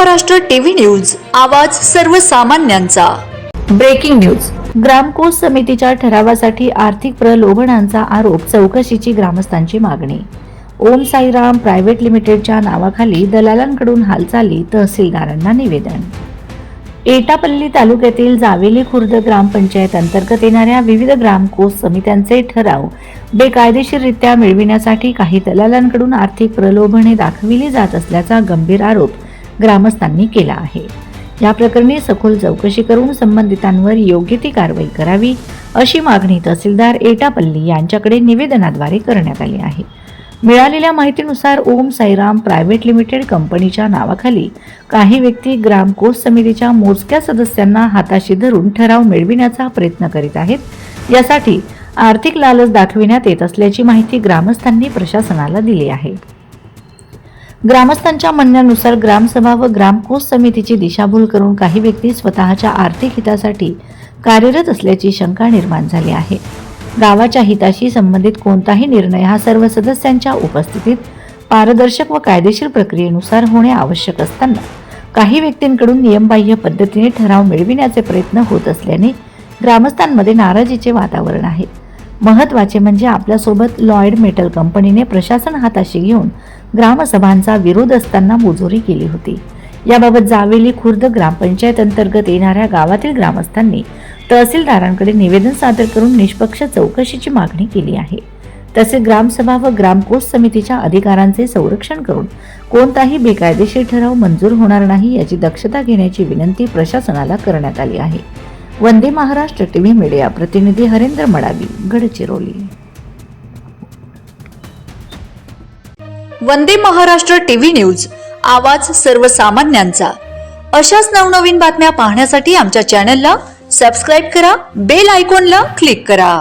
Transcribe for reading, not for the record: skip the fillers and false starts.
Maharashtra TV news, आवाज सर्वसामान्यांचा। Breaking news. ग्रामकोष समितीच्या ठरावासाठी आर्थिक प्रलोभनांचा आरोप, चौकशीची ग्रामस्थांची मागणी। ओम साईराम प्रायव्हेट लिमिटेडच्या नावाखाली दलालांकडून हालचाली, तहसीलदारांना निवेदन। एटापल्ली तालुक्यातील जावेली खुर्द ग्रामपंचायत अंतर्गत येणाऱ्या विविध ग्रामकोष समित्यांचे ठराव बेकायदेशीररित्या मिळविण्यासाठी काही दलालांकडून आर्थिक प्रलोभने दाखविली जात असल्याचा गंभीर आरोप ग्रामस्थांनी केला आहे। या प्रकरणी सखोल चौकशी करून संबंधितांवर योग्य ती कारवाई करावी, अशी मागणी तहसीलदार एटापल्ली यांच्याकडे निवेदनाद्वारे करण्यात आली आहे। मिळालेल्या माहितीनुसार ओम साईराम प्रायव्हेट लिमिटेड कंपनीच्या नावाखाली काही व्यक्ती ग्रामकोष समितीच्या मोजक्या सदस्यांना हाताशी धरून ठराव मिळविण्याचा प्रयत्न करीत आहेत। यासाठी आर्थिक लालच दाखविण्यात येत असल्याची माहिती ग्रामस्थांनी प्रशासनाला दिली आहे। ग्रामस्थांच्या म्हणण्यानुसार ग्रामसभा व ग्रामकोष समितीची दिशाभूल करून काही व्यक्ती स्वतःच्या आर्थिक हितासाठी कार्यरत असल्याची शंका निर्माण झाली आहे। गावाच्या हिताशी संबंधित कोणताही निर्णय हा सर्व सदस्यांच्या उपस्थितीत पारदर्शक व कायदेशीर प्रक्रियेनुसार होणे आवश्यक असताना काही व्यक्तींकडून नियमबाह्य पद्धतीने ठराव मिळविण्याचे प्रयत्न होत असल्याने ग्रामस्थांमध्ये नाराजीचे वातावरण आहे। महत्त्वाचे म्हणजे आपल्यासोबत लॉयड मेटल कंपनीने प्रशासन हाताशी घेऊन ग्रामसभांचा विरोध असताना मुजोरी केली होती। याबाबत जावेली खुर्द ग्रामपंचायत अंतर्गत येणाऱ्या गावातील ग्रामस्थांनी तहसीलदारांकडे निवेदन सादर करून निष्पक्ष चौकशीची मागणी केली आहे। तसेच ग्रामसभा व ग्रामकोष समितीच्या अधिकारांचे संरक्षण करून कोणताही बेकायदेशीर ठराव मंजूर होणार नाही याची दक्षता घेण्याची विनंती प्रशासनाला करण्यात आली आहे। वंदे महाराष्ट्र टीव्ही मीडिया प्रतिनिधी हरेंद्र मडावी, गडचिरोली। वंदे महाराष्ट्र टीव्ही न्यूज, आवाज सर्वसामान्यांचा। अशाच नवनवीन बातम्या पाहण्यासाठी आमच्या चॅनलला सबस्क्राइब करा, बेल आयकॉनला क्लिक करा।